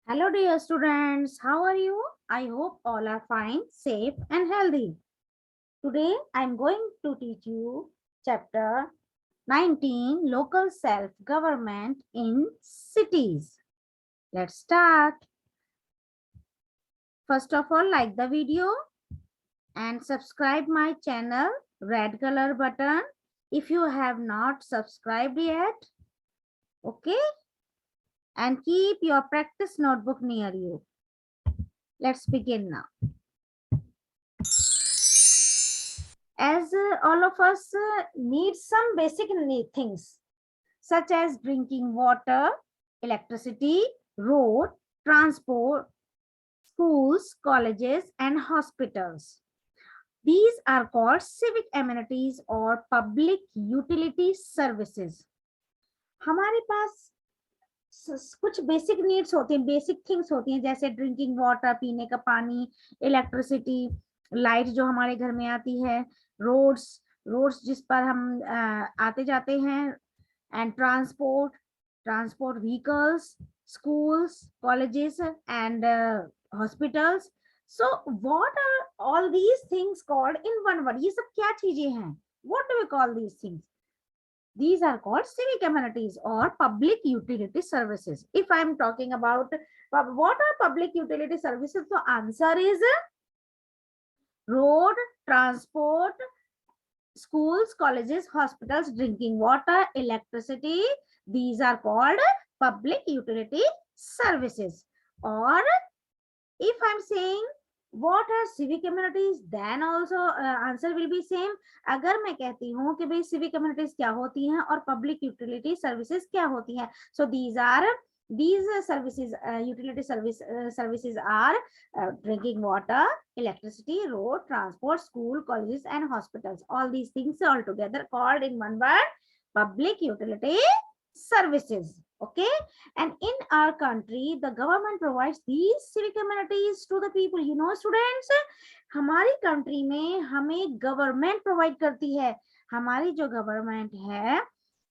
Hello dear students, how are you? I hope all are fine, safe and healthy. Today I am going to teach you chapter 19 Local Self-Government in Cities. Let's start. First of all, like the video and subscribe my channel, red color button if you have not subscribed yet. Okay? And keep your practice notebook near you. Let's begin now. As all of us need some basic things such as drinking water, electricity, road, transport, schools, colleges and hospitals. These are called civic amenities or public utility services. हमारे पास कुछ basic needs होती हैं, basic things होती हैं, जैसे drinking water, पीने का पानी, इलेक्ट्रिसिटी, लाइट जो हमारे घर में आती है, रोड्स रोड्स जिस पर हम आते जाते हैं, and transport vehicles, schools, colleges and hospitals. So what are all these things called in one word? ये सब क्या चीजें हैं? What do we call these things? These are called civic amenities or public utility services. If I am talking about what are public utility services, the answer is road, transport, schools, colleges, hospitals, drinking water, electricity. These are called public utility services. Or if I'm saying what are civic amenities, then also answer will be same. अगर मैं कहती हूँ कि भाई civic amenities क्या होती हैं और public utility services क्या होती हैं, so these services, utility services are drinking water, electricity, road, transport, school, colleges and hospitals. All these things are altogether called in one word public utility services. Okay, and in our country the government provides these civic amenities to the people. You know students, हमारी country में हमें government provide करती है, हमारी जो government है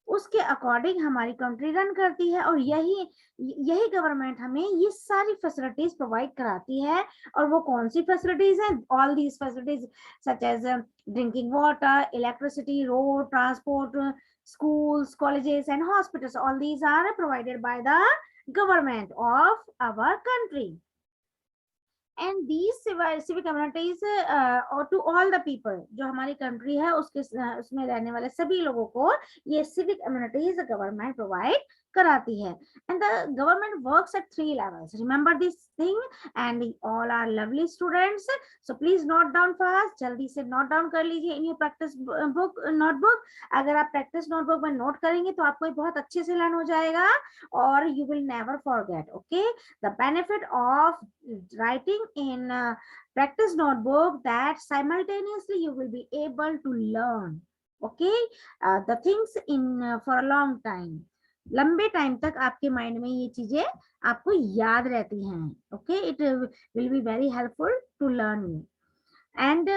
उसके according हमारी कंट्री रन करती है, और यही गवर्नमेंट हमें ये सारी फैसिलिटीज प्रोवाइड कराती है. और वो कौन सी फैसिलिटीज हैं? All these facilities such as drinking water, electricity, road, transport, schools, colleges and hospitals. All these are provided by the government of our country. And these civic amenities or to all the people, जो हमारी country है उसके उसमें रहने वाले सभी लोगों को ये civic amenities government provide कराती है. And the government works at 3 levels. Remember this thing, and all are lovely students. So please note down fast. जल्दी से note down कर लीजिए in your practice book notebook. अगर आप practice notebook में note करेंगे तो आपको बहुत अच्छे से learn हो जाएगा और you will never forget. Okay, the benefit of writing in practice notebook that simultaneously you will be able to learn. Okay, the things in for a long time. लंबे टाइम तक आपके माइंड में ये चीजें आपको याद रहती हैं. Okay, it will be very helpful to learn you. And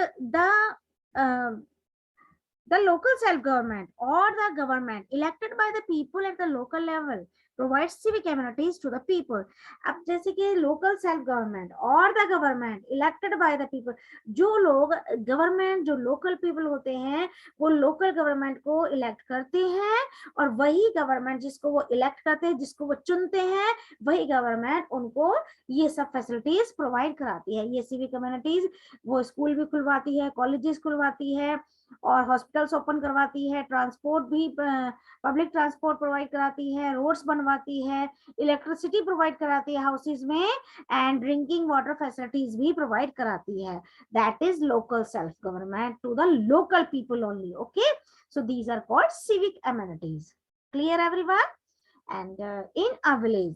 the local self government or the government elected by the people at the local level provides civic amenities to the people. अब जैसे कि local self government और the government elected by the people, जो लोग government, जो local people होते हैं वो local government को elect करते हैं, और वही government जिसको वो elect करते हैं, जिसको वो चुनते हैं, वही government उनको ये सब facilities provide कराती है. ये civic amenities वो school भी खुलवाती है, colleges खुलवाती है और हॉस्पिटल्स ओपन करवाती है, ट्रांसपोर्ट भी पब्लिक ट्रांसपोर्ट प्रोवाइड कराती है, रोड्स बनवाती है, इलेक्ट्रिसिटी प्रोवाइड कराती है हाउसेस में, एंड ड्रिंकिंग वाटर फैसिलिटीज भी प्रोवाइड कराती है. That is local self government to the local people only. Okay, so these are called civic amenities. Clear everyone? And in our village,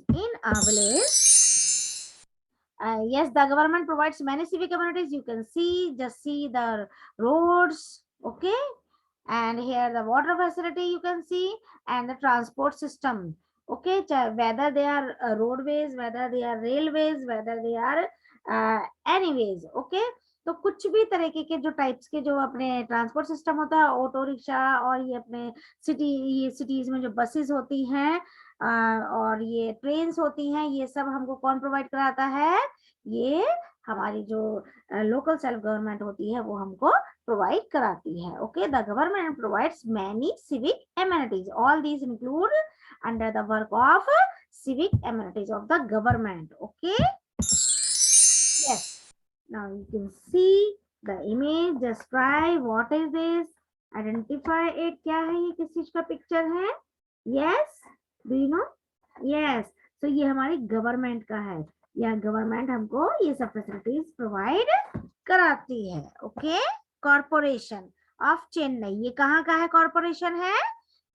yes, the government provides many civic amenities. You can see, just see the roads. Okay, and here the water facility you can see, and the transport system. Okay, whether they are roadways, whether they are railways, whether they are anyways. Okay, तो कुछ भी तरीके के जो types के जो अपने transport system होता है, ऑटो रिक्शा और ये अपने सिटीज में जो बसेस होती हैं, और ये ट्रेन्स होती हैं, ये सब हमको कौन प्रोवाइड कराता है? ये हमारी जो लोकल सेल्फ गवर्नमेंट होती है वो हमको प्रोवाइड कराती है. Okay, the government provides many civic amenities. All these include under the work of civic amenities of the government. Okay, yes, now you can see the image. Just try what is this, identify it. क्या है ये, किस चीज का picture है? Yes, do you know? Yes, so ये हमारी government का है. यह गवर्नमेंट हमको ये सब फैसिलिटीज प्रोवाइड कराती है. ओके, कॉर्पोरेशन ऑफ चेन्नई, ये कहाँ का है? कॉर्पोरेशन है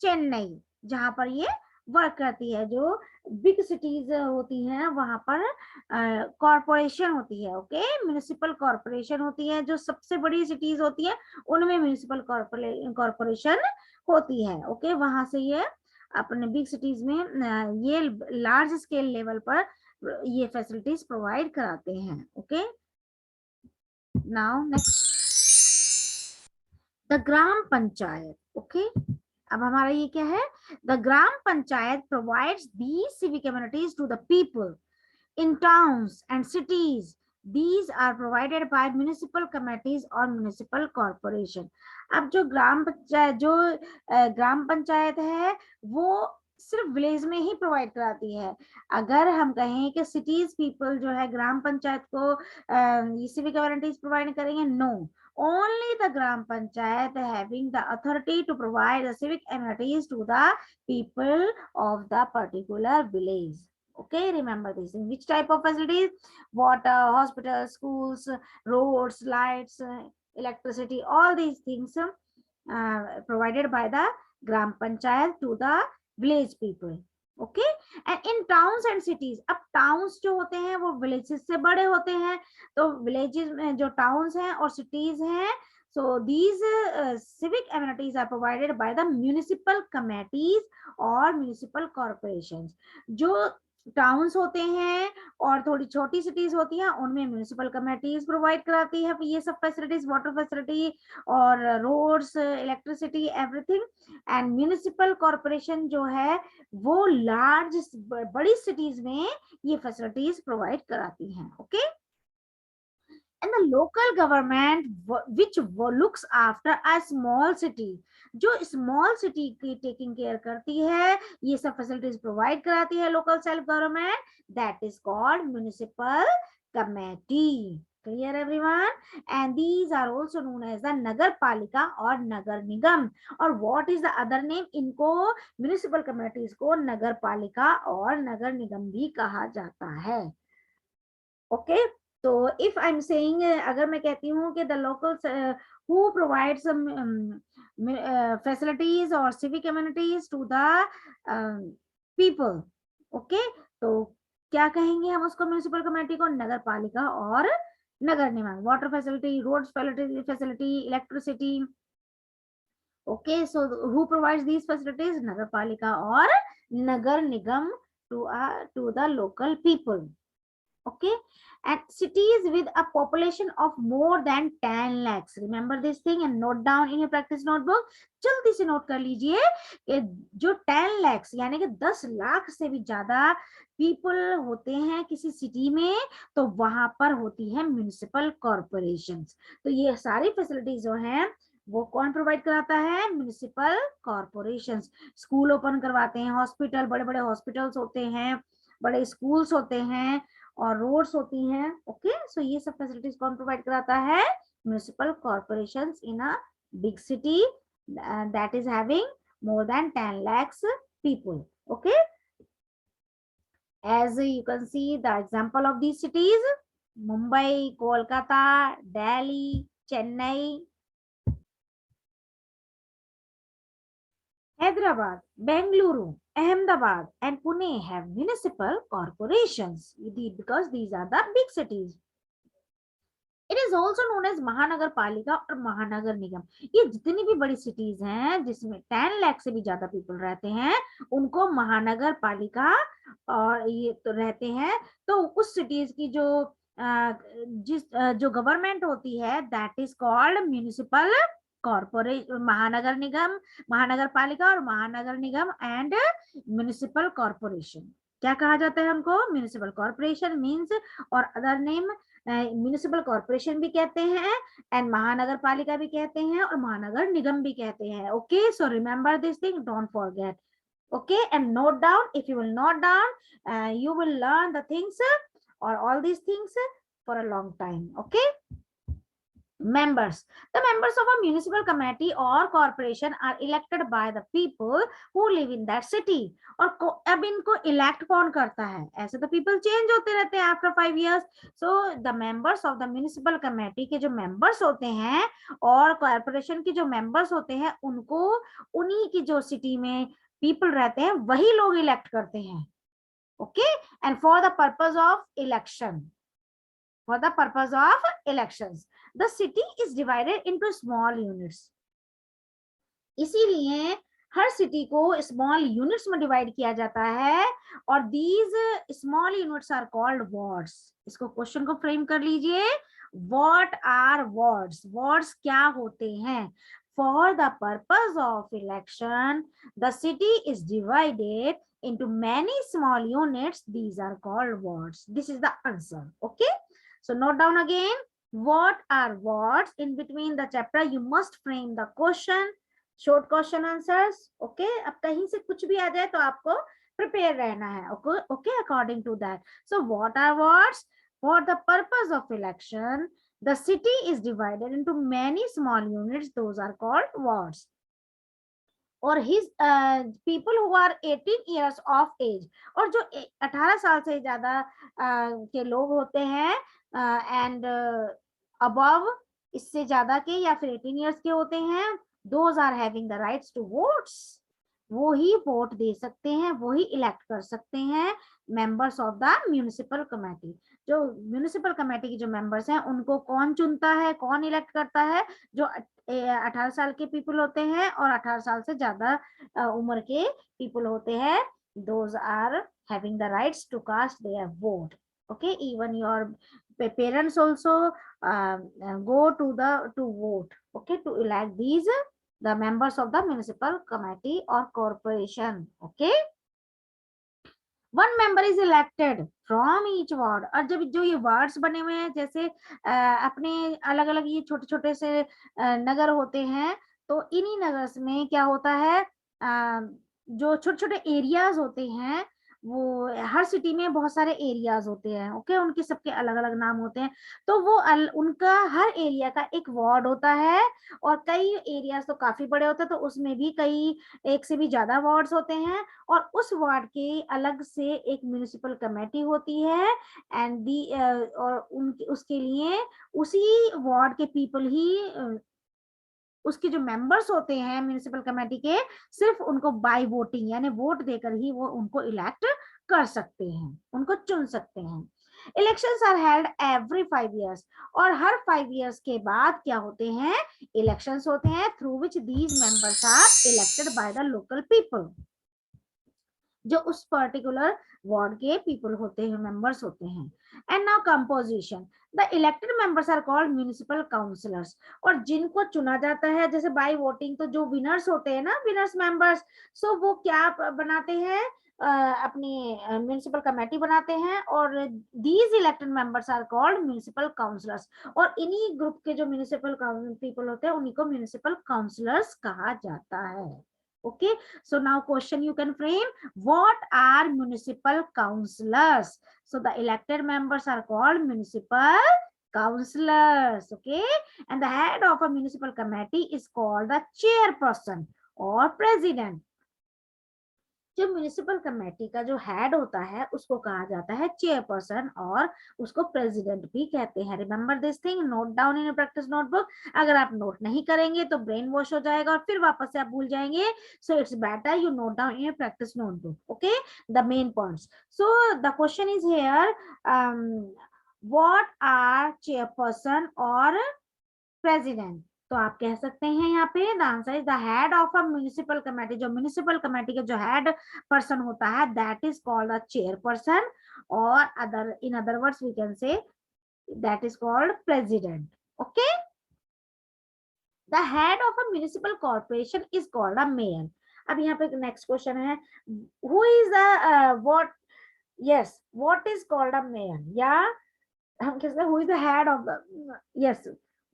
चेन्नई, जहां पर ये वर्क करती है. जो बिग सिटीज होती हैं वहां पर कॉर्पोरेशन होती है. ओके, म्युनिसिपल कॉर्पोरेशन होती है. जो सबसे बड़ी सिटीज होती है उनमें म्युनिसिपल कॉर्पोरेशन होती है. ओके, वहां से ये अपने बिग सिटीज में ये लार्ज स्केल लेवल पर ये फैसिलिटीज प्रोवाइड कराते हैं. Okay, now next, the gram panchayat. Okay, अब हमारा ये क्या है? The gram panchayat provides these civic amenities to the people in towns and cities. These are provided by municipal committees or municipal corporation. अब जो ग्राम पंचायत है वो सिर्फ विलेज में ही प्रोवाइड कराती है. अगर हम कहें कि सिटीज पीपल जो है ग्राम पंचायत को सिविक एमेनिटीज प्रोवाइड करेंगे, no, only the gram panchayat having the authority to provide the civic amenities to the people of the particular village. Okay, remember this. In which type of facilities? Water, hospitals, schools, roads, lights, electricity, all these things provided by the gram panchayat to the village people. Okay, and in towns and cities. अब towns जो होते हैं वो villages से बड़े होते हैं, तो विलेजेस में जो टाउन्स हैं और सिटीज हैं, so these civic amenities are provided by the municipal committees और municipal corporations. जो टाउन्स होते हैं और थोड़ी छोटी सिटीज होती हैं उनमें म्यूनिसिपल कमेटीज प्रोवाइड कराती है ये सब फैसिलिटीज, वाटर फैसिलिटी और roads, electricity, everything. And municipal corporation जो है वो लार्ज बड़ी सिटीज में ये फैसिलिटीज प्रोवाइड कराती हैं. Okay, and the local government which looks after a small city, जो स्मॉल सिटी की टेकिंग केयर करती है, ये सब फैसिलिटीज प्रोवाइड कराती है local self government, that is called municipal committee. Clear everyone? And these are also known as the नगर पालिका और नगर निगम. और what is the other name? इनको म्युनिसिपल कमेटीज को नगर पालिका और नगर निगम भी कहा जाता है. ओके, तो इफ आई एम सेइंग, अगर मैं कहती हूँ कि the local who provide some facilities और civic amenities to the people, okay, तो क्या कहेंगे हम उसको? म्युनिसिपल कमेटी को नगर पालिका और नगर निगम. Water facility, road facility, electricity. Okay, so who provides these facilities? नगर पालिका और नगर निगम to the local people. Okay, and cities with a population of more than 10 lakhs. Remember this thing and note down in your practice notebook. जल्दी से note कर लीजिए कि जो 10 lakhs यानी कि 10 लाख से भी ज्यादा पीपल होते हैं किसी सिटी में, तो वहां पर होती है म्युनिसिपल कॉर्पोरेशंस. तो ये सारी फैसिलिटीज जो हैं वो कौन प्रोवाइड कराता है? Municipal corporations. स्कूल ओपन करवाते हैं, हॉस्पिटल, बड़े बड़े हॉस्पिटल्स होते हैं, बड़े स्कूल्स होते हैं और रोड्स होती हैं. ओके, सो ये सब फैसिलिटीज कौन प्रोवाइड कराता है? Municipal corporations in a big city that is having more than 10 lakhs people. Okay, as you can see the example of these cities: Mumbai, Kolkata, Delhi, Chennai, Hyderabad, Bengaluru, Ahmedabad, and Pune have municipal corporations because these are the big cities. It is also known as महानगर पालिका और महानगर निगम. ये जितनी भी बड़ी cities हैं जिसमें 10 लाख से भी ज्यादा पीपल रहते हैं उनको महानगर पालिका और ये तो रहते हैं. तो उस सिटीज की जो गवर्नमेंट होती है that is called municipal corporation, महानगर निगम, महानगर पालिका और महानगर निगम एंड म्युनिसिपल कॉर्पोरेशन। क्या कहा जाता है उनको? म्युनिसिपल कॉर्पोरेशन मींस, और अदर नेम म्युनिसिपल कॉर्पोरेशन भी कहते हैं एंड महानगर पालिका भी कहते हैं और महानगर निगम भी कहते हैं। Okay, so remember this thing, don't forget. Okay, and note down. If you will note down, you will learn the things or all these things for a long time. Okay. Members. The members of a municipal committee or corporation are elected by the people who live in that city. और अब इनको elect कौन करता है? ऐसे तो people change होते रहते हैं after 5 years. So the members of the municipal committee के जो members होते हैं और corporation के जो members होते हैं, उनको उन्हीं की जो city में people रहते हैं वही लोग elect करते हैं। Okay, and for the purpose of election. For the purpose of elections, the city is divided into small units. इसीलिए हर सिटी को स्मॉल यूनिट्स में डिवाइड किया जाता है और these small units are called wards. इसको क्वेश्चन को फ्रेम कर लीजिए, व्हाट आर वार्ड्स? वार्ड्स क्या होते हैं? For the purpose of election the city is divided into many small units, these are called wards. This is the answer. Okay, so note down again, what are wards? In between the chapter you must frame the question, short question answers. Okay, अब कहीं से कुछ भी आ जाए तो आपको prepare रहना है। Okay, okay, according to that. So what are wards? For the purpose of election the city is divided into many small units, those are called wards. और his people who are 18 years of age, और जो 18 साल से ज्यादा के लोग होते हैं एंड above, इससे ज्यादा के या फिर 18 years के होते हैं, those are having the rights to votes. वो ही वोट दे सकते हैं, वो ही इलेक्ट कर सकते हैं members of the municipal committee. जो म्युनिसिपल कमेटी के जो मेंबर्स हैं उनको कौन चुनता है, कौन इलेक्ट करता है? जो 18 साल के पीपल होते हैं और 18 साल से ज्यादा उम्र के पीपल होते हैं, those are having the rights to cast their vote. Okay, even your parents also go to vote, okay, to elect these the members of the municipal committee or corporation. Okay, one member is elected from each ward. और जब जो ये wards बने हुए हैं, जैसे अपने अलग अलग ये छोटे छोटे से नगर होते हैं, तो इन्हीं नगर्स में क्या होता है, जो छोटे छोटे एरियाज होते हैं, वो हर सिटी में बहुत सारे एरियाज होते हैं। ओके, उनके सबके अलग अलग नाम होते हैं, तो वो उनका हर एरिया का एक वार्ड होता है और कई एरियाज तो काफी बड़े होते हैं, तो उसमें भी कई एक से भी ज्यादा वार्ड्स होते हैं और उस वार्ड के अलग से एक म्युनिसिपल कमेटी होती है एंड दी और उनके उसके लिए उसी वार्ड के पीपल ही उसके जो मेंबर्स होते हैं म्युनिसिपल कमेटी के, सिर्फ उनको बाय वोटिंग यानी वोट देकर ही वो उनको इलेक्ट कर सकते हैं, उनको चुन सकते हैं। Elections are held every 5 years, और हर 5 years के बाद क्या होते हैं, इलेक्शंस होते हैं through which these members are elected by the local people. जो उस पर्टिकुलर वार्ड के पीपल होते हैं, मेंबर्स होते हैं। And now composition, the elected members are called municipal councillors, और जिनको चुना जाता है जैसे बाय वोटिंग, तो जो विनर्स होते हैं ना, विनर्स मेंबर्स, सो वो क्या बनाते हैं, अपनी म्युनिसिपल कमेटी बनाते हैं और these elected members are called municipal councillors, और इन्हीं ग्रुप के जो म्युनिसिपल पीपल होते हैं उन्हीं को म्युनिसिपल काउंसिलर्स कहा जाता है। Okay, so now question you can frame, what are municipal councillors? So the elected members are called municipal councillors. Okay, and the head of a municipal committee is called the chairperson or president. जो municipal committee का जो head होता है उसको कहा जाता है chairperson और उसको प्रेसिडेंट भी कहते हैं। Remember this thing, note down in practice notebook. अगर आप नोट नहीं करेंगे तो ब्रेन वॉश हो जाएगा और फिर वापस से आप भूल जाएंगे। So it's better you note down in practice notebook, okay, the main points. So the question is here, what are chairperson और प्रेसिडेंट? तो आप कह सकते हैं यहाँ पे the answer is the head of a municipal committee. जो municipal committee का जो हेड पर्सन होता है that is called the chairperson, और other in other words we can say that is called president. Okay, the head of a municipal corporation is called a mayor. अब यहाँ पे next question है, who is the what, yes what is called a mayor, या हम कहते हैं who is the head of the, yes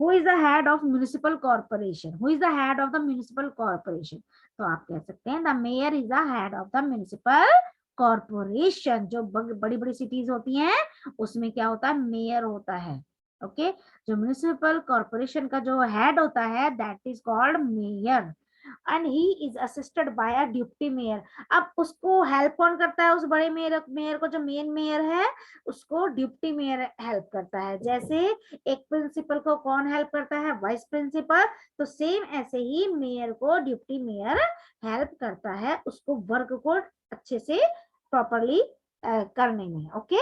who is the head of municipal corporation, who is the head of the municipal corporation, तो आप कह सकते हैं the mayor is the head of the municipal corporation. जो बड़ी बड़ी cities होती हैं उसमें क्या होता है, मेयर होता है। ओके जो म्युनिसिपल कॉर्पोरेशन का जो हेड होता है that is called mayor, and he is assisted by a deputy mayor. अब उसको हेल्प कौन करता है, उस बड़े मेयर मेयर को, जो मेन मेयर है उसको डिप्टी मेयर हेल्प करता है। जैसे एक प्रिंसिपल को कौन हेल्प करता है, वाइस प्रिंसिपल, तो सेम ऐसे ही मेयर को डिप्टी मेयर हेल्प करता है उसको वर्क को अच्छे से प्रॉपरली करने में, ओके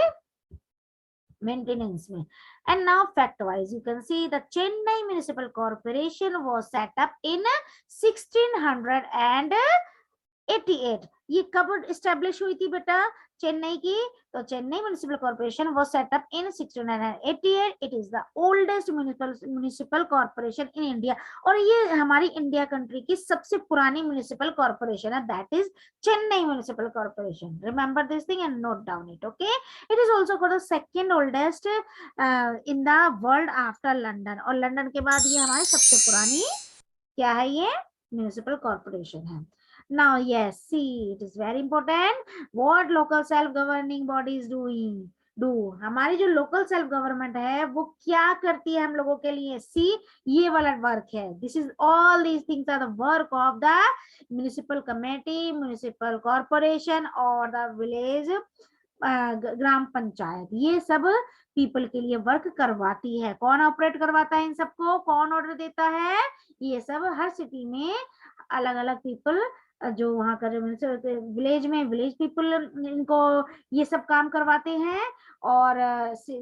maintenance में। And now fact wise you can see the Chennai Municipal Corporation was set up in 1688। ये कब एस्टेब्लिश हुई थी बेटा चेन्नई की, तो Chennai municipal corporation was set up in 1688। It is the oldest municipal corporation in India, और ये हमारी इंडिया कंट्री की सबसे पुरानी म्युनिसिपल कॉर्पोरेशन है, that is Chennai municipal corporation. Remember this thing and note down it, okay. It is also called the second oldest in the world after London, और London के बाद ये हमारी सबसे पुरानी क्या है, ये म्युनिसिपल कॉर्पोरेशन है। Now, yes, see, it is very important. What local self-governing bodies do? हमारी जो लोकल सेल्फ गवर्नमेंट है वो क्या करती है हम लोगों के लिए, सी ये वाला वर्क है। This is all these things are the work of the municipal committee, municipal corporation और द विलेज ग्राम पंचायत। ये सब पीपल के लिए वर्क करवाती है। कौन ऑपरेट करवाता है इन सबको, कौन ऑर्डर देता है, ये सब हर सिटी में अलग अलग पीपल जो वहाँ का जो विलेज में विलेज पीपल इनको ये सब काम करवाते हैं, और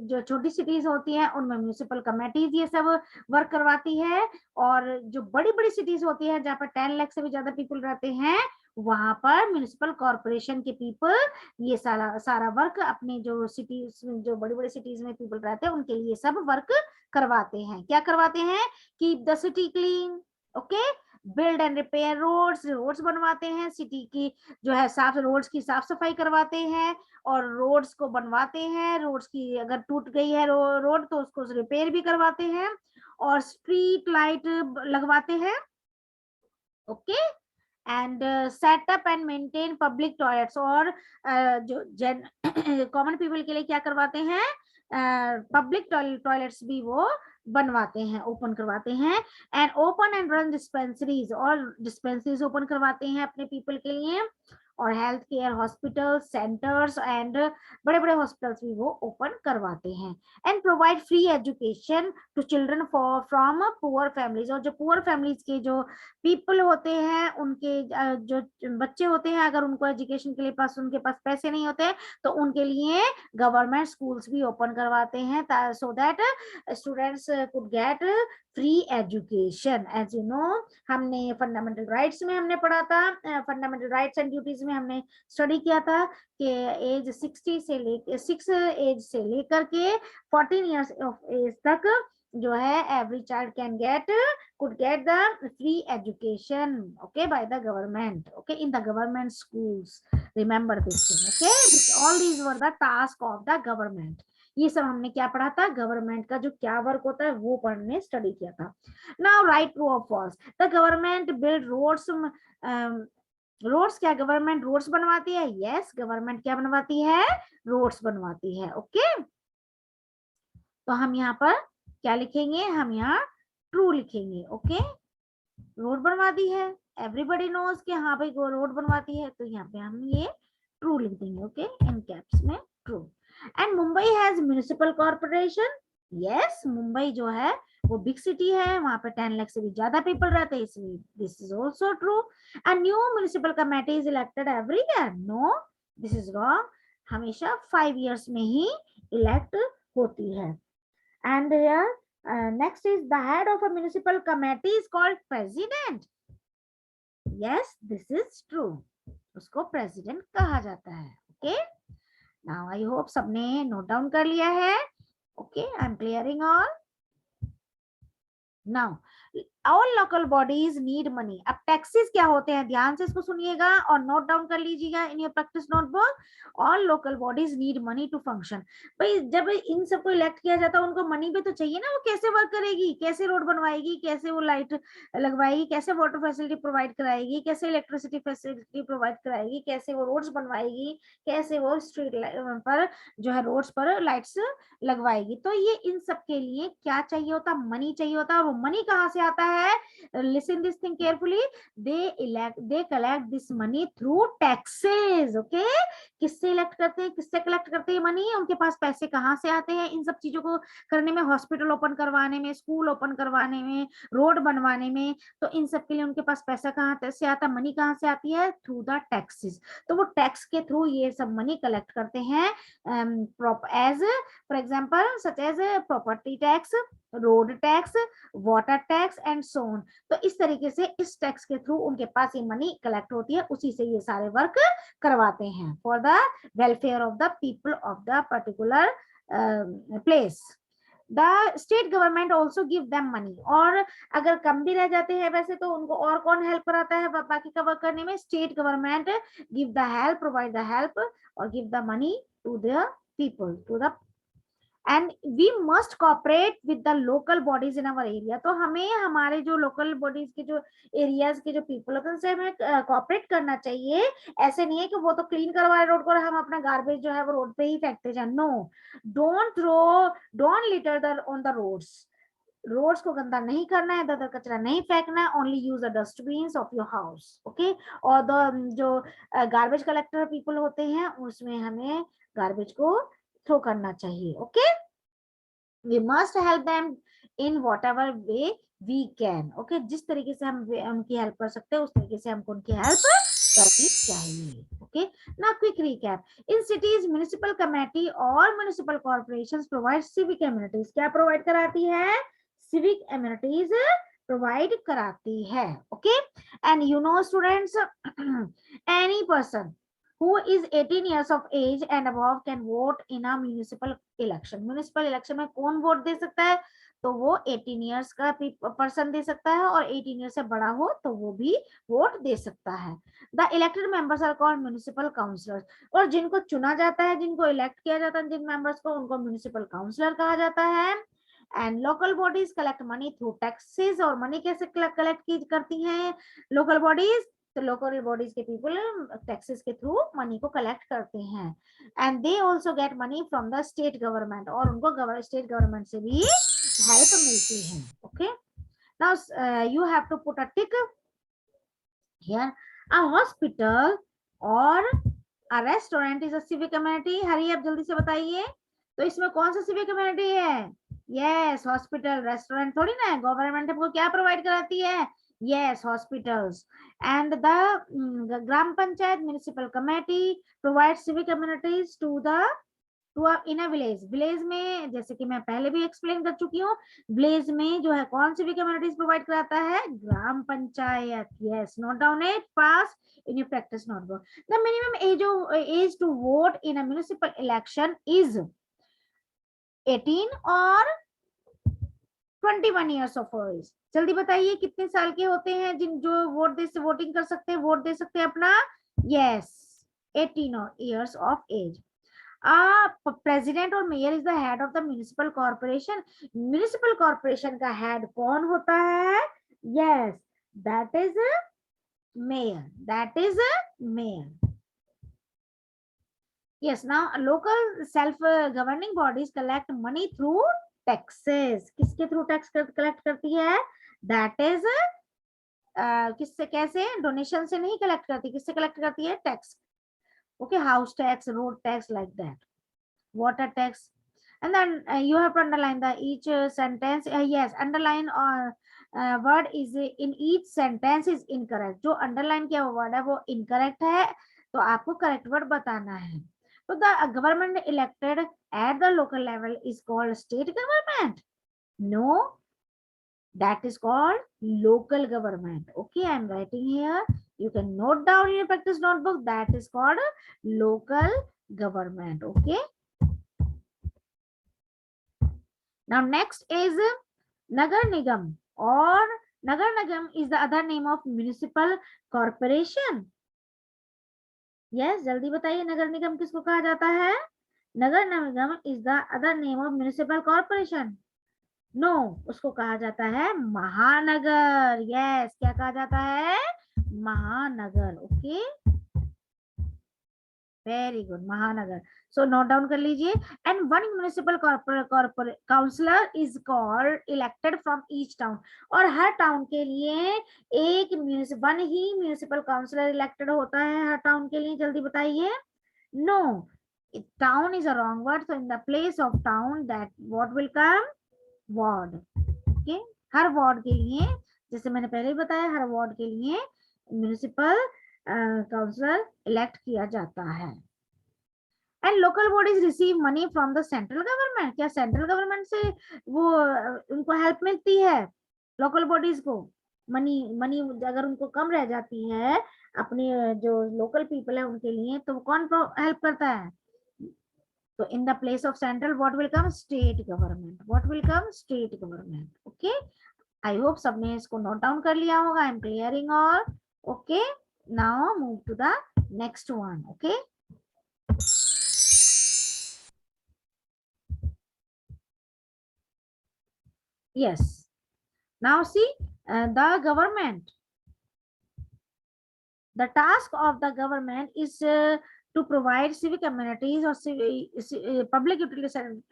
जो छोटी सिटीज होती हैं उनमें म्युनिसिपल कमेटीज ये सब वर्क करवाती है, और जो बड़ी बड़ी सिटीज होती है जहाँ पर 10 लाख से भी ज्यादा पीपल रहते हैं वहां पर म्युनिसिपल कॉर्पोरेशन के पीपल ये सारा वर्क अपने जो सिटीज, जो बड़ी बड़ी सिटीज में पीपल रहते हैं उनके लिए सब वर्क करवाते हैं। क्या करवाते हैं, keep the city clean, okay, build and repair roads, roads बनवाते हैं, सिटी की जो है साफ रोड्स की साफ सफाई करवाते हैं, और रोड्स को बनवाते हैं, रोड्स की अगर टूट गई है रोड तो उसको रिपेयर भी करवाते हैं, और स्ट्रीट लाइट लगवाते हैं, okay, and set up and maintain public toilets, और जो कॉमन पीपल के लिए क्या करवाते हैं, पब्लिक टॉयलेट्स भी वो बनवाते हैं, ओपन करवाते हैं, and open and run dispensaries, और डिस्पेंसरीज ओपन करवाते हैं अपने पीपल के लिए, और health care hospital centres and बड़े बड़े हॉस्पिटल्स भी वो ओपन करवाते हैं, and provide free education to children from poor families, और जो पुअर फैमिलीज के जो पीपल होते हैं उनके जो बच्चे होते हैं अगर उनको एजुकेशन के लिए उनके पास पैसे नहीं होते तो उनके लिए गवर्नमेंट स्कूल्स भी ओपन करवाते हैं, so that students could get free education. As you know हमने फंडामेंटल राइट्स में हमने पढ़ा था, फंडामेंटल राइट्स एंड ड्यूटीज में हमने स्टडी किया था कि एज 60 से लेकर 6 एज से लेकर के 14 इयर्स ऑफ एज तक जो है every child can could get the free education, okay, by the government, okay, in the government schools. Remember this thing, okay, all these were the task of the government. ये सब हमने क्या पढ़ा था, government का जो क्या वर्क होता है वो पढ़ने स्टडी किया था। नाउ राइट ट्रू और false, the government build roads, roads क्या गवर्नमेंट रोड्स बनवाती है, यस गवर्नमेंट क्या बनवाती है, रोड्स बनवाती है, ओके। तो हम यहाँ पर क्या लिखेंगे, हम यहाँ ट्रू लिखेंगे, ओके। रोड बनवाती है, एवरीबडी नोज कि हाँ भाई रोड बनवाती है, तो यहाँ पे हम ये ट्रू लिख देंगे, ओके, इन कैप्स में true. And Mumbai has municipal corporation, yes Mumbai जो है वो बिग सिटी है, वहां पे 10 लाख से भी ज्यादा पीपल रहते हैं, इसलिए this is also true. And new municipal committee is elected every year, no this is wrong, हमेशा 5 इयर्स में ही इलेक्ट होती है। And here next is the head of a municipal committee is called president. Yes, this is true. उसको president कहा जाता है, okay? Now I hope सबने note down कर लिया है, okay? I'm clearing all. Now all local bodies need money. अब taxes क्या होते हैं, ध्यान से इसको सुनिएगा और नोट डाउन कर लीजिएगा in your practice notebook. All local bodies need money to function. भाई जब इन सबको इलेक्ट किया जाता है उनको मनी भी तो चाहिए ना, वो कैसे वर्क करेगी, कैसे रोड बनवाएगी, कैसे वो लाइट लगवाएगी, कैसे वाटर फैसिलिटी प्रोवाइड कराएगी, कैसे इलेक्ट्रिसिटी फैसिलिटी प्रोवाइड कराएगी, कैसे वो रोड्स बनवाएगी, कैसे वो स्ट्रीट पर जो है रोड्स पर लाइट्स लगवाएगी। तो ये इन सब के लिए क्या चाहिए होता, मनी चाहिए होता है। और वो मनी कहाँ से आता है, listen this thing carefully, they collect this money through taxes. Okay, किससे इलेक्ट करते हैं, किससे कलेक्ट करते हैं मनी, उनके पास पैसे कहाँ से आते हैं इन सब चीजों को करने में, हॉस्पिटल ओपन करवाने में, स्कूल ओपन करवाने में, रोड बनवाने में। तो इन सब के लिए उनके पास पैसा कहाँ से आता, मनी कहाँ से आती है, थ्रू द टैक्सेस। तो वो टैक्स के थ्रू ये सब मनी कलेक्ट करते हैं as for example such as property tax, road tax, water tax and so on। तो इस तरीके से इस टैक्स के थ्रू उनके पास ये मनी कलेक्ट होती है, उसी से ये सारे वर्क करवाते हैं for the welfare of the people of the particular place. The state government also give them money. और अगर कम भी रह जाते हैं वैसे तो उनको और कौन हेल्प कराता है बाकी का वर्क करने में, state government give the help, provide the help और give the money to the people, to the end we must cooperate with the local bodies in our area. तो हमें हमारे जो लोकल बॉडीज के जो एरियाज के जो पीपल होते हैं उनसे हमें कॉपरेट करना चाहिए। ऐसे नहीं है कि वो तो क्लीन करवाए रोड को और हम अपना गार्बेज जो है वो रोड पे ही फेंकते जाए। No, don't litter the on the roads को गंदा नहीं करना है, इधर कचरा नहीं फेंकना है, only use the dustbin of your house. Okay, और जो गार्बेज कलेक्टर पीपल होते हैं उसमें हमें गार्बेज को थ्रो करना चाहिए। Okay, we must help them in whatever way we can. Okay, जिस तरीके से हम उनकी हेल्प कर सकते हैं उस तरीके से हमको उनकी हेल्प करनी चाहिए। ओके, ना quick recap, in cities municipal committee और municipal corporations provide civic amenities. क्या प्रोवाइड कराती है, सिविक एम्यूनिटीज प्रोवाइड कराती है। Okay, and you know students, any person who is 18 years of age and above can vote in a municipal election। Municipal election में कौन vote दे सकता है, तो वो 18 इयर्स का पर्सन दे सकता है, और 18 ईयर से बड़ा हो तो वो भी वोट दे सकता है। The elected members are called municipal councillors. और जिनको चुना जाता है, जिनको इलेक्ट किया जाता है, जिन मेंबर्स को, उनको म्युनिसिपल काउंसलर कहा जाता है। And local bodies collect money through taxes. और मनी कैसे कलेक्ट की करती हैं लोकल बॉडीज, तो लोकल बॉडीज के पीपल टैक्सेस के थ्रू मनी को कलेक्ट करते हैं। And they also get money from the state government. और उनको स्टेट गवर्नमेंट से भी हेल्प मिलती है। Okay, now you have to put a tick here, a hospital और a restaurant is a civic community. हरी आप जल्दी से बताइए, तो इसमें कौन सा सिविक कम्युनिटी है, यस हॉस्पिटल, रेस्टोरेंट थोड़ी ना है। गवर्नमेंट हमको क्या प्रोवाइड कराती है, yes hospitals। and the gram panchayat municipal committee provides civic amenities to the in a village। Village में जैसे कि मैं पहले भी एक्सप्लेन कर चुकी हूँ, विलेज में जो है कौन सी भी कम्युनिटीज प्रोवाइड कराता है, gram panchayat. Yes, note down it fast in your practice notebook. The minimum age to vote in a municipal election is 18 और 21 ईयर्स ऑफ एज। जल्दी बताइए कितने साल के होते हैं जिन जो वोटिंग कर सकते हैं, वोट दे सकते हैं अपना, yes 18 years of age. President और mayor is the head of the municipal corporation. Municipal corporation का हेड कौन होता है, yes that is mayor, that is mayor. yes now local self governing bodies collect money through taxes। किसके through tax collect करती है, that is किससे, कैसे, donation से नहीं कलेक्ट करती, किससे कलेक्ट करती है, tax. Okay, house tax, road tax, like that, water tax। and then you have to underline the each sentence। yes, underline or word is in each sentence is incorrect। जो underline किया हुआ word है वो incorrect है, तो आपको correct word बताना है। तो the government elected at the local level is called state government, no, that is called local government। okay, I am writing here, you can note down in your practice notebook, that is called local government। okay, now next is nagar nigam और नगर nigam is the other name of municipal corporation. Yes, जल्दी बताइए, नगर निगम किसको कहा जाता है? Nagar nigam is the other name of municipal corporation. No, उसको कहा जाता है महानगर। यस, क्या कहा जाता है? महानगर। ओके, वेरी गुड, महानगर। सो नोट डाउन कर लीजिए। And one municipal councillor is called elected from each town. और हर टाउन के लिए एक वन ही म्युनिसिपल काउंसलर इलेक्टेड होता है हर टाउन के लिए। जल्दी बताइए। No, town is a wrong word, so in the place of town that what will come? Ward. Okay, her ward के लिए, जैसे मैंने पहले ही बताया, हर वार्ड के लिए म्युनिसिपल काउंसलर इलेक्ट किया जाता है। And local bodies receive money from the central government. क्या सेंट्रल गवर्नमेंट से वो उनको हेल्प मिलती है? लोकल बॉडीज को मनी मनी अगर उनको कम रह जाती है अपने जो लोकल पीपल है उनके लिए, तो कौन हेल्प करता है? तो in the place of central what will come? State government. What will come? State government. Okay, I hope सबने इसको नोट डाउन कर लिया होगा। I am clearing all. Okay, now move to the next one. Okay, yes, now see, the government, the task of the government is to provide civic amenities or public utility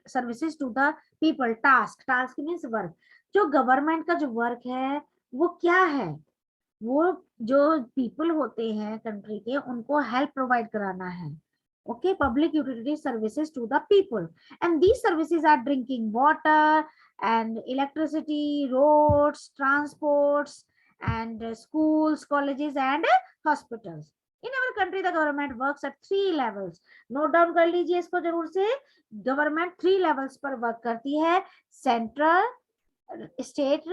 services to the people. Task means work. जो government का जो work है वो क्या है? वो जो people होते हैं कंट्री के, उनको हेल्प प्रोवाइड कराना है। Okay, public utility services to the people, and these services are drinking water and electricity, roads, transports, and schools, colleges, and hospitals. In our country, the government works at 3 levels. Note down कर लीजिए इसको जरूर से। Government 3 levels पर work करती है: central, state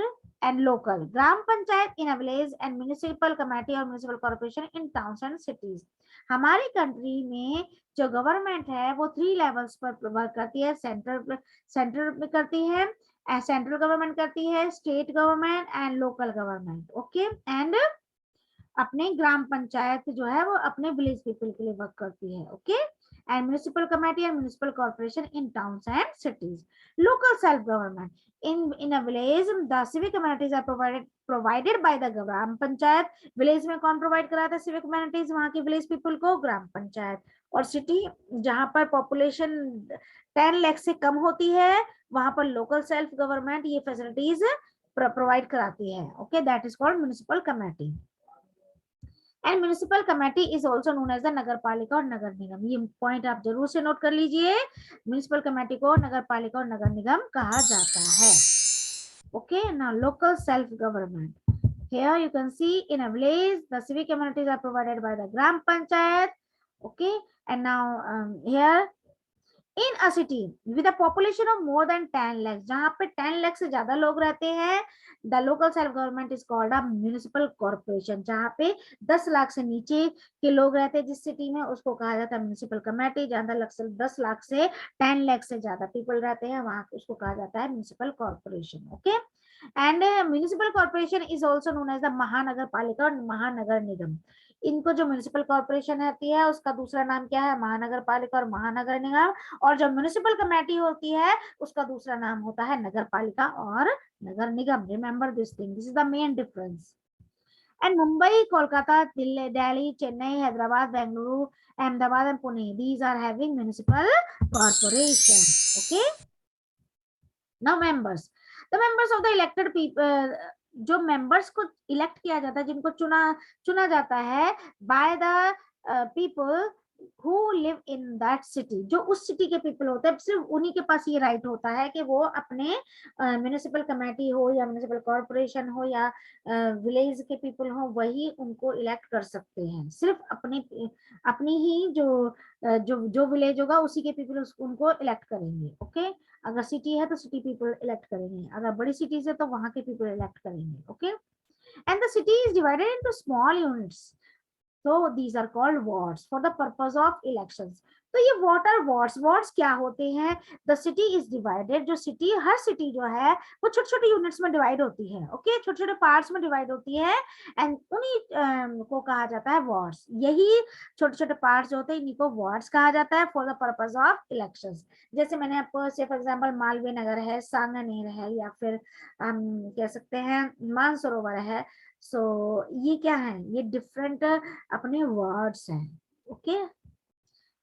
and local, gram panchayat in a village, and municipal committee और municipal corporation in towns and cities. हमारी कंट्री में जो गवर्नमेंट है वो 3 लेवल्स पर वर्क करती है। सेंट्रल में करती है, सेंट्रल गवर्नमेंट करती है, state government and local government. Okay, and अपने ग्राम पंचायत जो है वो अपने विलेज पीपल के लिए वर्क करती है। Okay, and municipal committee and municipal corporation in towns and cities. Local self government in a village, the civic amenities are provided by the gram panchayat. Village में कौन प्रोवाइड कराता है सिविक amenities? वहां के विलेज पीपल को, ग्राम पंचायत। और city, जहां पर पॉपुलेशन 10 लाख से कम होती है, वहां पर लोकल सेल्फ गवर्नमेंट ये फैसिलिटीज प्रोवाइड कराती है। Okay, that is called municipal committee. And municipal committee is also known as the nagar पालिका और नगर निगम। ये पॉइंट आप जरूर से नोट कर लीजिए। म्युनिसिपल कमेटी को नगर पालिका और नगर निगम कहा जाता है। Okay, now local self government. Here you can see in a village the civic amenities are provided by the gram panchayat. Okay, and now here in a city with a population of more than 10 lakhs, जहां पे 10 लाख से ज्यादा लोग रहते हैं, the local self government is called a municipal corporation. जहां पे 10 लाख से नीचे के लोग रहते हैं जिस सिटी में, उसको कहा जाता है म्युनिसिपल कमेटी। जहां 10 लाख से 10 लाख से ज्यादा पीपल रहते हैं वहां उसको कहा जाता है municipal corporation. Okay, and municipal corporation is also known as the Mahanagar Palika और महानगर निगम। इनको जो म्युनिसिपल कॉर्पोरेशन रहती है उसका दूसरा नाम क्या है? महानगर पालिका और महानगर निगम। और जो म्युनिसिपल कमेटी होती है उसका दूसरा नाम होता है नगर पालिका और नगर निगम। Remember this thing, this is the main difference. And Mumbai, Kolkata, Delhi, Chennai, Hyderabad, Bengaluru, Ahmedabad and Pune, these are having municipal corporation. Okay, now members, the members of the elected people, जो मेंबर्स को इलेक्ट किया जाता है, जिनको चुना जाता है by the people who live in that city, जो उस सिटी के पीपल होते हैं, सिर्फ उन्हीं के पास ये राइट होता है कि वो अपने म्युनिसिपल कमेटी हो या म्युनिसिपल कॉर्पोरेशन हो या विलेज के पीपल हो, वही उनको इलेक्ट कर सकते हैं। सिर्फ अपनी ही जो विलेज होगा उसी के पीपल उनको इलेक्ट करेंगे। ओके, अगर सिटी है तो सिटी पीपल इलेक्ट करेंगे, अगर बड़ी सिटीज है तो वहां के पीपल इलेक्ट करेंगे। Okay, and the city is divided into small units, so these are called wards for the purpose of elections. तो ये व्हाट आर वार्ड्स, वार्ड्स क्या होते हैं? द सिटी इज डिवाइडेड, जो सिटी, हर सिटी जो है वो छोटे छोटे यूनिट्स में डिवाइड होती है, ओके, छोटे छोटे पार्ट्स में डिवाइड होती है, एंड उन्हीं को कहा जाता है वार्ड्स। यही छोटे छोटे पार्ट्स जो होते हैं इन्हीं को वार्ड्स कहा जाता है for the purpose of elections. जैसे मैंने आपको से फॉर एग्जांपल मालवीय नगर है, सांगानेर है, या फिर हम कह सकते हैं मानसरोवर है। सो ये क्या है? ये डिफरेंट अपने वार्ड्स हैं, okay.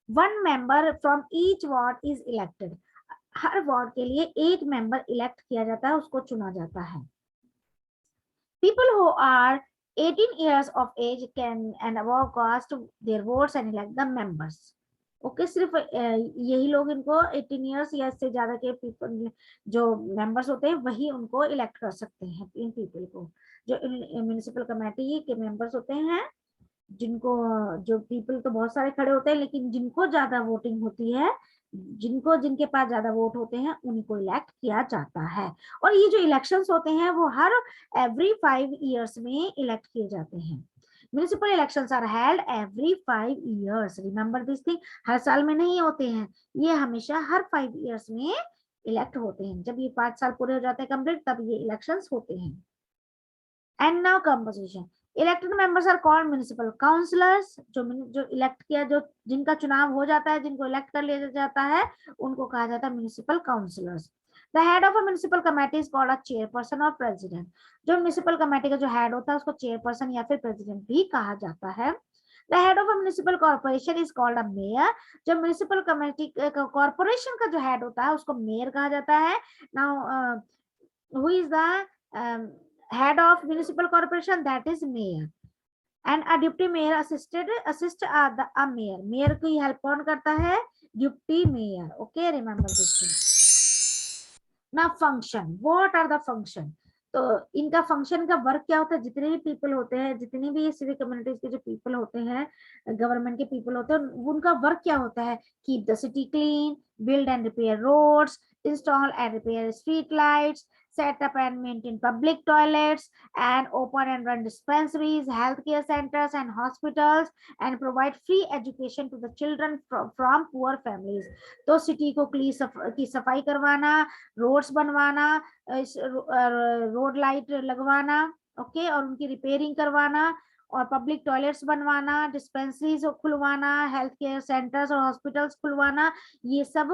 One member from each ward is elected, her ward के लिए एक मेंबर इलेक्ट किया जाता है, उसको चुना जाता है। People who are 18 years of age can and above cast their votes and elect the members. Okay, सिर्फ यही लोग इनको 18 इयर्स या इससे ज्यादा के पीपल जो मेंबर्स होते हैं वही उनको इलेक्ट कर सकते हैं। इन पीपल को, जो म्युनिसिपल कमेटी के मेंबर्स होते हैं, जिनको, जो पीपल तो बहुत सारे खड़े होते हैं, लेकिन जिनको ज्यादा वोटिंग होती है, जिनको, जिनके पास ज्यादा वोट होते हैं, उनको इलेक्ट किया जाता है। और ये जो इलेक्शंस होते हैं वो हर एवरी 5 इयर्स में इलेक्ट किए जाते हैं। Municipal elections are held every 5 years, remember this thing, हर साल में नहीं होते हैं, ये हमेशा हर 5 इयर्स में इलेक्ट होते हैं। जब ये 5 साल पूरे हो जाते हैं कंप्लीट, तब ये इलेक्शंस होते हैं। And now composition, elected members are called municipal councillors, जो इलेक्ट किया, जो जिनका चुनाव हो जाता है, जिनको इलेक्ट कर लिया जाता है, उनको कहा जाता है municipal councillors. The head of a municipal committee is called a chairperson और प्रेसिडेंट, जो म्युनिसिपल कमेटी का जो हेड होता है उसको चेयरपर्सन या फिर प्रेसिडेंट भी कहा जाता है। The head of a municipal corporation is called a mayor, जो म्युनिसिपल कमेटी कॉर्पोरेशन का जो हेड होता है उसको मेयर कहा जाता है। Now who is the head of municipal corporation? That is mayor. And a deputy mayor assist a mayor, mayor की help कौन करता है? deputy mayor, okay, remember this thing. Now function, what are the function? तो इनका function का work क्या होता है? जितने भी पीपल होते हैं, जितनी भी सिविक कम्युनिटीज के जो पीपल होते हैं, गवर्नमेंट के पीपल होते हैं, उनका वर्क क्या होता है? Keep the city clean, build and repair roads, install and repair street lights, set up and maintain public toilets, and open and run dispensaries, healthcare centers and hospitals, and provide free education to the children from poor families. तो city को की सफाई करवाना, roads बनवाना, road light लगवाना, okay, और उनकी repairing करवाना, और पब्लिक टॉयलेट्स बनवाना, डिस्पेंसरीज खुलवाना, हेल्थ केयर सेंटर्स और हॉस्पिटल्स खुलवाना, ये सब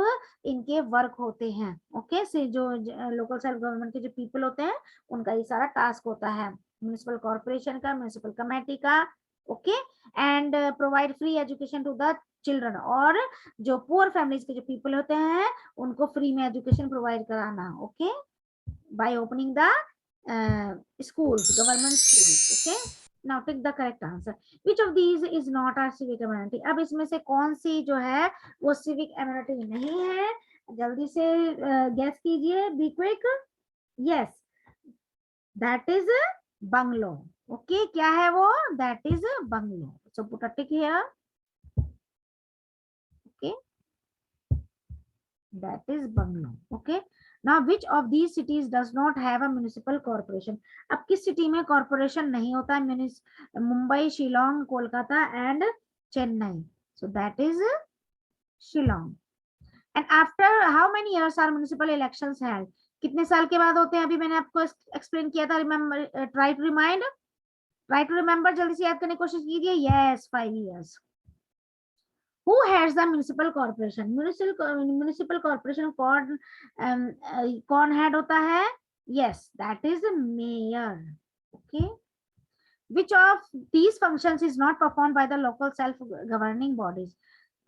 इनके वर्क होते हैं। ओके, से जो लोकल सेल्फ गवर्नमेंट के जो पीपल होते हैं उनका ये सारा टास्क होता है, म्युनिसिपल कॉर्पोरेशन का, म्युनिसिपल कमेटी का। Okay, and provide free education to the children, और जो पुअर फैमिलीज के जो पीपल होते हैं उनको फ्री में एजुकेशन प्रोवाइड कराना। Okay, by opening the schools, government schools. Okay, now take the correct answer. Which of these is not a civic amenity? अब इसमें से कौन सी जो है वो civic amenity नहीं है? जल्दी से guess कीजिए, be quick. Yes, that is bungalow. Okay, क्या है वो? That is bungalow. So put a tick here. Okay, that is bungalow. Okay, now which of these cities does not have a municipal corporation? अब किस city में corporation नहीं होता है? Mumbai, Shillong, Kolkata and Chennai. So that is Shillong. And after how many years are municipal elections held? कितने साल के बाद होते हैं? अभी मैंने आपको एक्सप्लेन किया था. Remember, try to remind, try to remember, जल्दी से याद करने की कोशिश कीजिए. Yes, 5 years. Who heads the municipal corporation? Municipal corporation कौन head होता है? Yes, that is the mayor. Okay. Which of these functions is not performed by the local self-governing bodies?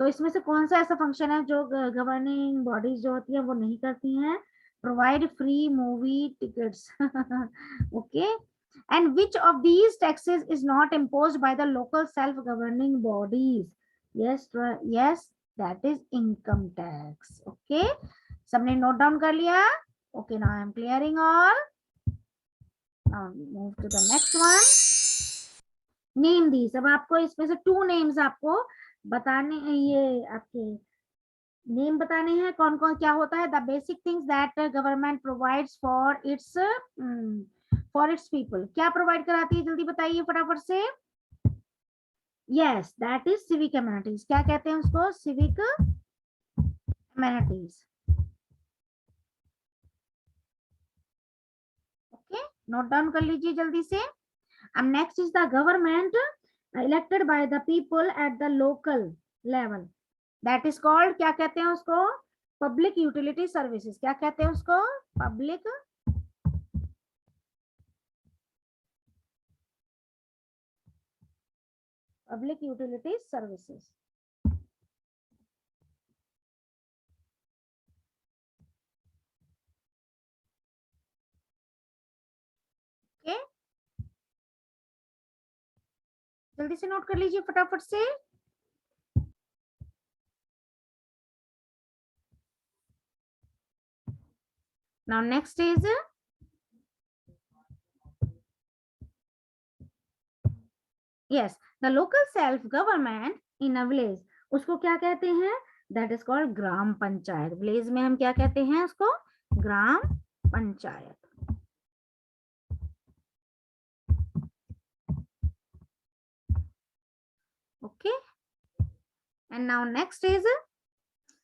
तो इसमें से कौन सा ऐसा फंक्शन है जो गवर्निंग बॉडीज जो होती है वो नहीं करती हैं? Provide free movie tickets. Okay, and which of these taxes is not imposed bye the local self governing bodies? yes yes, that is income tax. okay, सबने नोट डाउन कर लिया? okay, now I am clearing all. now move to the next one. name these. अब आपको इसमें से 2 names आपको बताने, ये आपके नेम बताने हैं. कौन कौन क्या होता है? The basic things that government provides for its people. क्या प्रोवाइड कराती है? जल्दी बताइए फटाफट से. Yes, that is civic amenities. क्या कहते हैं उसको? Civic amenities. Okay, note down कर लीजिए जल्दी से। अब next is the government elected by the people at the local level, that is called, क्या कहते हैं उसको? Public utility services. क्या कहते हैं उसको? Public utility services. ओके, जल्दी से नोट कर लीजिए फटाफट से। Now next is, yes, the local self government in a village, उसको क्या कहते हैं? That is called gram panchayat. Village में हम क्या कहते हैं उसको? Gram panchayat. Okay, and now next is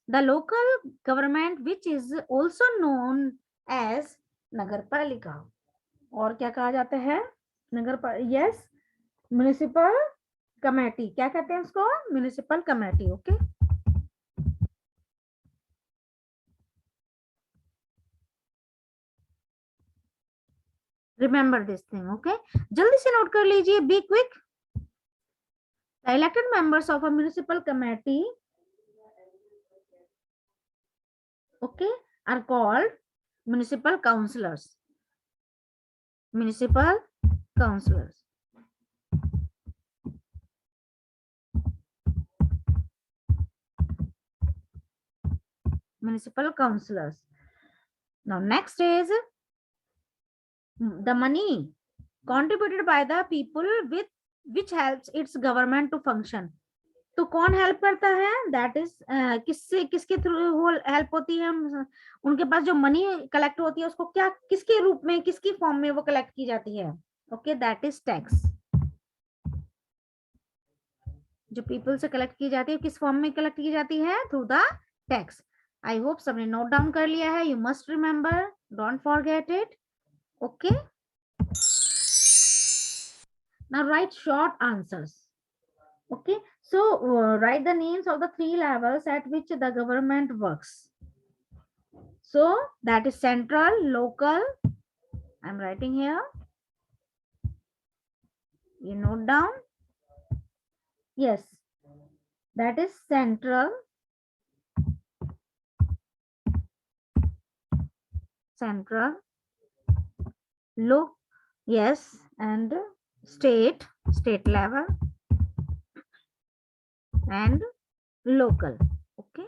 the local government which is also known as nagar पालिका। और क्या कहा जाता है? नगर, यस, म्युनिसिपल कमेटी। क्या कहते हैं उसको? Municipal committee. Okay, remember this thing. Okay, जल्दी से नोट कर लीजिए, be quick. The elected members of a municipal committee, okay, are called municipal councillors. Municipal councillors. Municipal councillors. Now next is the money contributed by the people with which helps its government to function. तो कौन help करता है? That is किससे, किसके through वो help होती है? उनके पास जो मनी कलेक्ट होती है उसको क्या, किसके रूप में, किसकी फॉर्म में वो कलेक्ट की जाती है? Okay, that is tax. जो पीपल से कलेक्ट की जाती है, किस फॉर्म में कलेक्ट की जाती है? Through the tax. I hope सबने नोट डाउन कर लिया है। You must remember, don't forget it. Okay, now right short answers. Okay, so write the names of the 3 levels at which the government works. So that is central, local, I'm writing here, you note down. Yes, that is central, yes, and state level, and local. Okay,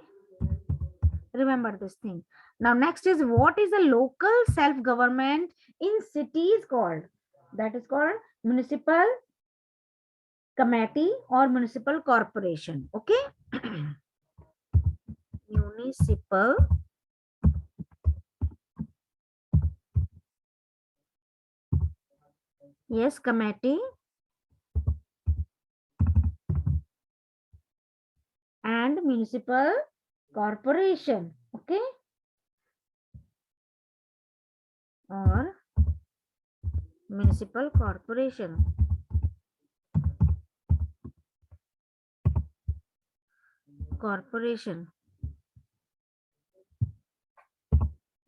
remember this thing. Now next is, what is the local self government in cities called? That is called municipal committee or municipal corporation. Okay, municipal yes committee and municipal corporation. Okay, or municipal corporation.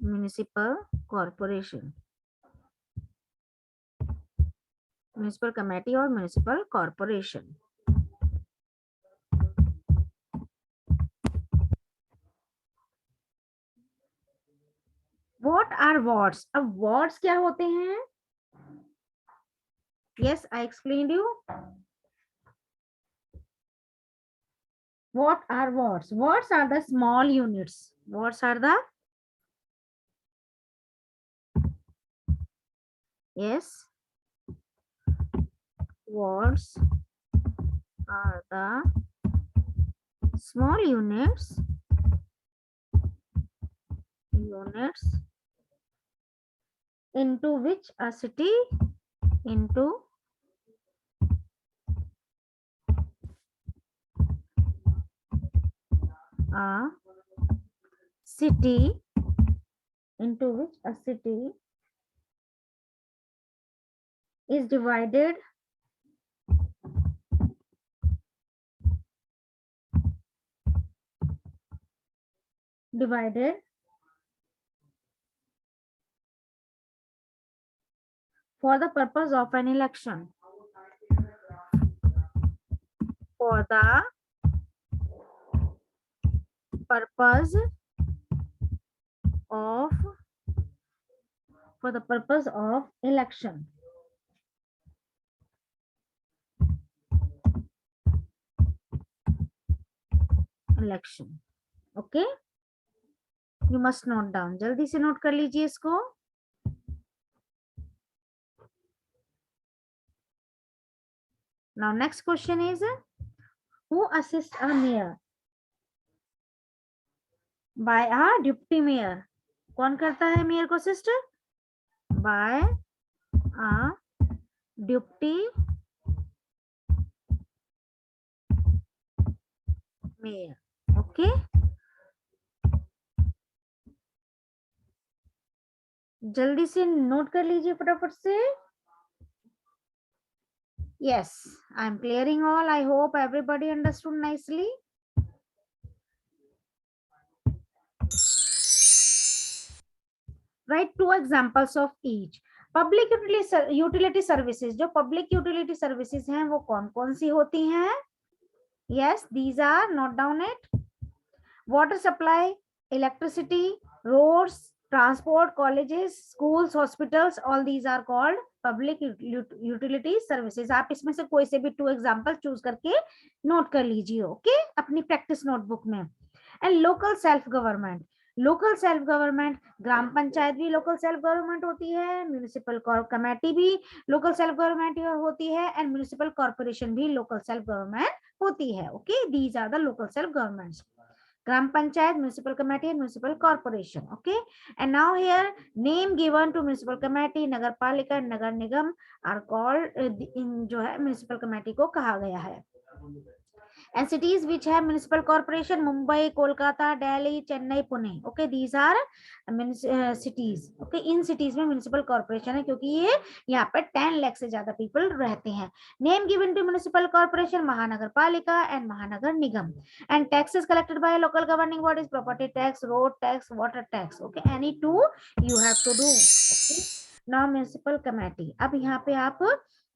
Municipal corporation, municipal committee or municipal corporation. What are wards? अब wards क्या होते हैं? Yes, I explained you. What are wards? Wards are the small units. Wards are the, yes, wards are the small units into which a city a city, into which a city is divided for the purpose of an election. For the purpose of election. Okay, you must note down, जल्दी से note कर लीजिए इसको. Now next question is, who assists a mayor? By a deputy mayor. कौन करता है mayor को assist? By a deputy mayor. Okay. जल्दी से नोट कर लीजिए फटाफट से. Yes, I am clearing all. I hope everybody understood nicely. Write 2 examples of each. Public utility services, जो पब्लिक यूटिलिटी सर्विसेज हैं वो कौन कौन सी होती हैं? Yes, these are, note down it. Water supply, electricity, roads, transport, colleges, schools, hospitals, all these are called public utility services. आप इसमें से कोई से भी 2 एग्जांपल चूज करके नोट कर लीजिए, ओके, अपनी प्रैक्टिस नोटबुक में. And local self government. Local self government, gram panchayat भी लोकल सेल्फ गवर्नमेंट होती है, म्युनिसिपल कमेटी भी लोकल सेल्फ गवर्नमेंट होती है, एंड म्युनिसिपल कॉर्पोरेशन भी लोकल सेल्फ गवर्नमेंट होती है. Okay, these are the local self governments. Gram Panchayat, municipal committee, and municipal corporation. Okay, and now here name given to municipal committee, Nagar Palika and Nagar Nigam are called in जो है municipal committee को कहा गया है. And cities which have municipal corporation, Mumbai, Kolkata, Delhi, Chennai, Pune. Okay, these are cities. Okay, in cities में municipal corporation है क्योंकि ये यहाँ पर 10 लाख से ज्यादा people रहते हैं. Name given to municipal corporation, Mahanagar Palika and Mahanagar Nigam. And taxes collected by local governing bodies, property tax, road tax, water tax. Okay, any two you have to do. Okay, now municipal committee. अब यहाँ पे आप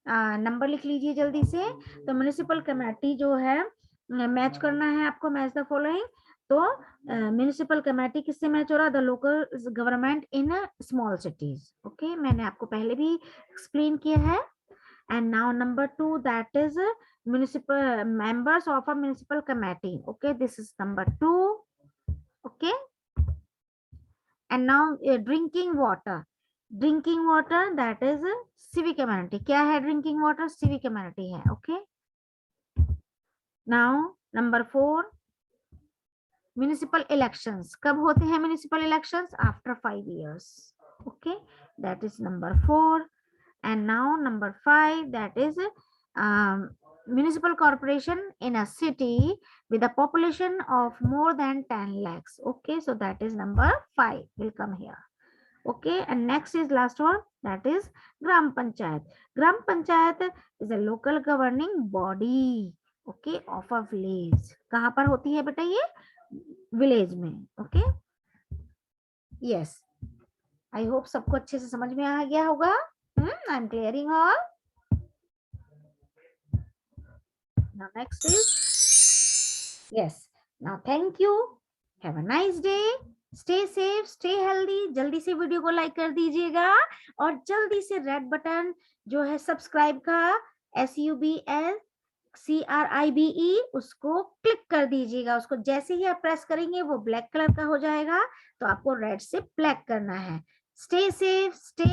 number लिख लीजिए जल्दी से. तो municipal committee जो है मैच करना है आपको, मैच द फॉलोइंग. तो म्युनिसिपल कमेटी किससे मैच हो रहा है? The local government in small cities. Okay, मैंने आपको पहले भी एक्सप्लेन किया है. And now number 2, that is municipal members of a municipal committee. Okay, this is number 2. Okay, and now drinking water. Drinking water that is civic community. क्या है drinking water? Civic community है. Okay, now number 4, municipal elections. कब होते हैं municipal elections? After 5 years. Okay, that is number 4. And now number 5, that is municipal corporation in a city with a population of more than 10 lakhs. Okay, so that is number 5 will come here. Okay, and next is last one, that is gram panchayat. Gram panchayat is a local governing body, okay, of a village. कहाँ पर होती है बेटा ये? Village में. Okay, yes, I hope सबको अच्छे से समझ में आ गया होगा. I am clearing all. Now next is, yes, now thank you, have a nice day, stay safe, stay healthy. जल्दी से वीडियो को लाइक कर दीजिएगा और जल्दी से रेड बटन जो है सब्सक्राइब का, SUBSCRIBE, उसको क्लिक कर दीजिएगा. उसको जैसे ही आप प्रेस करेंगे वो ब्लैक कलर का हो जाएगा, तो आपको रेड से ब्लैक करना है. Stay safe, stay